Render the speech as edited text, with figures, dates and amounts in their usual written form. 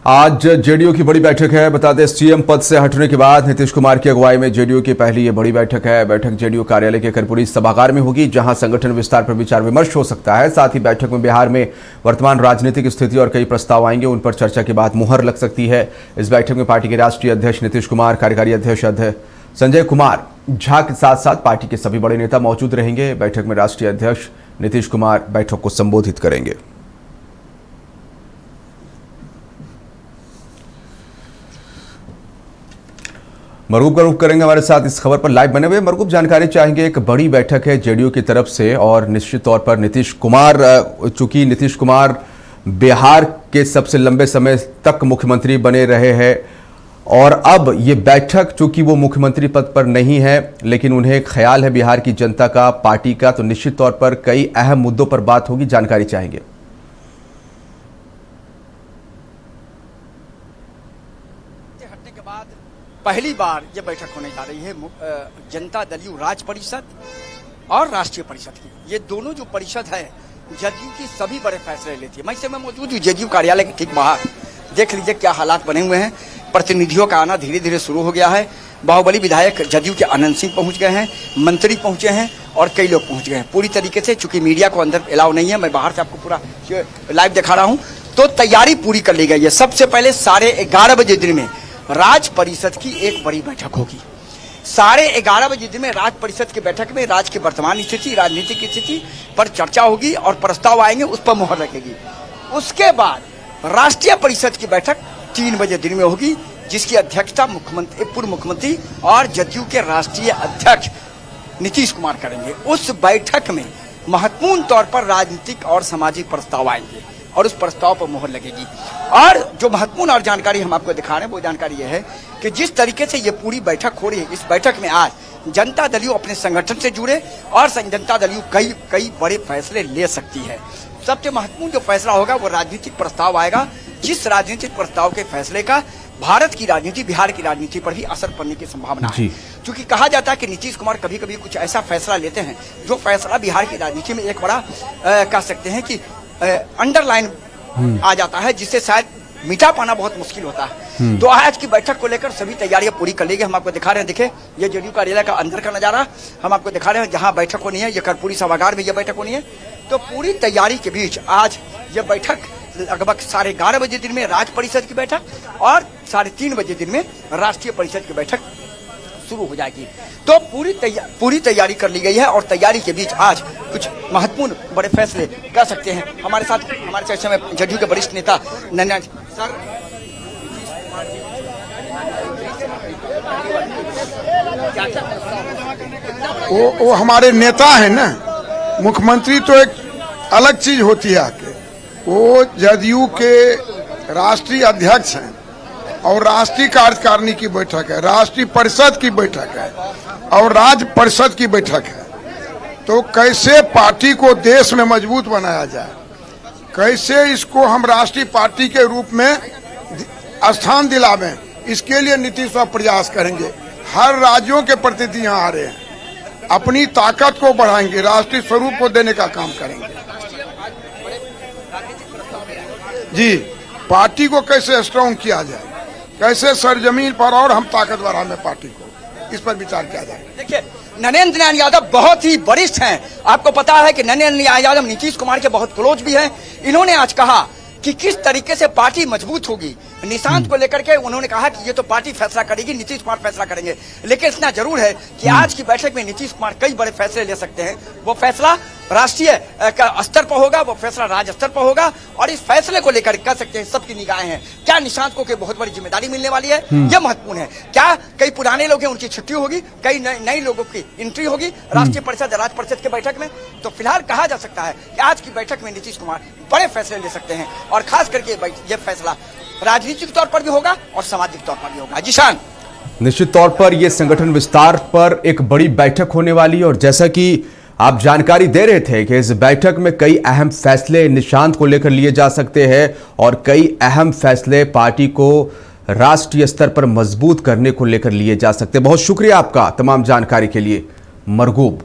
आज जेडीयू की बड़ी बैठक है। बता दें, सीएम पद से हटने के बाद नीतीश कुमार की अगुवाई में जेडीयू की पहली ये बड़ी बैठक है। बैठक जेडीयू कार्यालय के कर्पूरी सभागार में होगी, जहां संगठन विस्तार पर विचार विमर्श हो सकता है। साथ ही बैठक में बिहार में वर्तमान राजनीतिक स्थिति और कई प्रस्ताव आएंगे, उन पर चर्चा के बाद मुहर लग सकती है। इस बैठक में पार्टी के राष्ट्रीय अध्यक्ष नीतीश कुमार, कार्यकारी अध्यक्ष संजय कुमार झा के साथ साथ पार्टी के सभी बड़े नेता मौजूद रहेंगे। बैठक में राष्ट्रीय अध्यक्ष नीतीश कुमार बैठक को संबोधित करेंगे। मरगूब का रुख करेंगे हमारे साथ इस खबर पर लाइव बने हुए। मरगूब, जानकारी चाहेंगे, एक बड़ी बैठक है जेडीयू की तरफ से और निश्चित तौर पर नीतीश कुमार, चूंकि नीतीश कुमार बिहार के सबसे लंबे समय तक मुख्यमंत्री बने रहे हैं और अब ये बैठक, चूंकि वो मुख्यमंत्री पद पर नहीं है लेकिन उन्हें ख्याल है बिहार की जनता का, पार्टी का, तो निश्चित तौर पर कई अहम मुद्दों पर बात होगी। जानकारी चाहेंगे। पहली बार ये बैठक होने जा रही है जनता दल यू राज्य परिषद और राष्ट्रीय परिषद की। ये दोनों जो परिषद है जदयू की सभी बड़े फैसले लेती है। मैं इस समय मौजूद हूँ जदयू कार्यालय के ठीक बाहर। देख लीजिए क्या हालात बने हुए हैं। प्रतिनिधियों का आना धीरे धीरे शुरू हो गया है। बाहुबली विधायक जदयू के आनंद सिंह पहुंच गए हैं, मंत्री पहुंचे हैं और कई लोग पहुंच गए हैं पूरी तरीके से। चूंकि मीडिया को अंदर अलाउ नहीं है, मैं बाहर से आपको पूरा लाइव दिखा रहा हूँ। तो तैयारी पूरी कर ली गई है। सबसे पहले 11:30 बजे दिन में राज्य परिषद की एक बड़ी बैठक होगी। 11:30 बजे दिन में राज्य परिषद की बैठक में राज्य की वर्तमान स्थिति, राजनीतिक स्थिति पर चर्चा होगी और प्रस्ताव आएंगे, उस पर मुहर लगेगी। उसके बाद राष्ट्रीय परिषद की बैठक 3 बजे दिन में होगी, जिसकी अध्यक्षता पूर्व मुख्यमंत्री और जदयू के राष्ट्रीय अध्यक्ष नीतीश कुमार करेंगे। उस बैठक में महत्वपूर्ण तौर पर राजनीतिक और सामाजिक प्रस्ताव आएंगे और उस प्रस्ताव पर मुहर लगेगी। और जो महत्वपूर्ण और जानकारी हम आपको दिखा रहे हैं वो जानकारी ये है कि जिस तरीके से ये पूरी बैठक हो रही है, इस बैठक में आज जनता दल यू अपने संगठन से जुड़े और जनता दल यू कई बड़े फैसले ले सकती है। सबसे महत्वपूर्ण जो फैसला होगा वो राजनीतिक प्रस्ताव आएगा, जिस राजनीतिक प्रस्ताव के फैसले का भारत की राजनीति, बिहार की राजनीति पर भी असर पड़ने की संभावना है। क्योंकि कहा जाता है कि नीतीश कुमार कभी कभी कुछ ऐसा फैसला लेते हैं जो फैसला बिहार की राजनीति में एक बड़ा कह सकते हैं कि अंडरलाइन आ जाता है, जिससे शायद मिटा पाना बहुत मुश्किल होता है। तो आज की बैठक को लेकर सभी तैयारियां पूरी कर ली गई। हम आपको दिखा रहे हैं, देखे ये जेडीयू कार्यालय का अंदर का नजारा हम आपको दिखा रहे हैं, जहां बैठक होनी है। ये कर्पूरी सभागार में ये बैठक होनी है। तो पूरी तैयारी के बीच आज ये बैठक लगभग 11:30 बजे दिन में राज्य परिषद की बैठक और 3:30 बजे दिन में राष्ट्रीय परिषद की बैठक शुरू हो जाएगी। तो पूरी तैयारी कर ली गई है और तैयारी के बीच आज कुछ महत्वपूर्ण बड़े फैसले कर सकते हैं। हमारे साथ हमारे चर्चा में जदयू के वरिष्ठ नेता नन्या सर, वो हमारे नेता है ना। मुख्यमंत्री तो एक अलग चीज होती है आके, वो जदयू के राष्ट्रीय अध्यक्ष हैं और राष्ट्रीय कार्यकारिणी की बैठक है, राष्ट्रीय परिषद की बैठक है और राज्य परिषद की बैठक है। तो कैसे पार्टी को देश में मजबूत बनाया जाए, कैसे इसको हम राष्ट्रीय पार्टी के रूप में स्थान दिलावें, इसके लिए नीतीश प्रयास करेंगे। हर राज्यों के प्रतिनिधि यहाँ आ रहे हैं, अपनी ताकत को बढ़ाएंगे, राष्ट्रीय स्वरूप को देने का काम करेंगे। जी, पार्टी को कैसे स्ट्रॉन्ग किया जाए, कैसे सरजमीन पर और हम ताकतवर हमें पार्टी को, इस पर विचार किया जाए। देखिए, नरेंद्र नारायण यादव बहुत ही वरिष्ठ हैं। आपको पता है कि नरेंद्र नारायण यादव नीतीश कुमार के बहुत क्लोज भी हैं। इन्होंने आज कहा कि किस तरीके से पार्टी मजबूत होगी। निशांत को लेकर के उन्होंने कहा कि ये तो पार्टी फैसला करेगी, नीतीश कुमार फैसला करेंगे। लेकिन इतना जरूर है कि आज की बैठक में नीतीश कुमार कई बड़े फैसले ले सकते हैं। वो फैसला राष्ट्रीय स्तर पर होगा, वो फैसला राज्य स्तर पर होगा और इस फैसले को लेकर कह सकते हैं सबकी निगाहें हैं। क्या निशांत को बहुत बड़ी जिम्मेदारी मिलने वाली है, यह महत्वपूर्ण है। क्या कई पुराने लोग हैं उनकी छुट्टी होगी, कई नए लोगों की एंट्री होगी राष्ट्रीय परिषद, राज्य परिषद की बैठक में। तो फिलहाल कहा जा सकता है कि आज की बैठक में नीतीश कुमार बड़े फैसले ले सकते हैं और खास करके यह फैसला राजनीतिक तौर पर भी होगा और सामाजिक तौर पर भी होगा। जिशान, निश्चित तौर पर यह संगठन विस्तार पर एक बड़ी बैठक होने वाली है और जैसा कि आप जानकारी दे रहे थे कि इस बैठक में कई अहम फैसले निशांत को लेकर लिए जा सकते हैं और कई अहम फैसले पार्टी को राष्ट्रीय स्तर पर मजबूत करने को लेकर लिए जा सकते हैं। बहुत शुक्रिया आपका तमाम जानकारी के लिए मरगूब।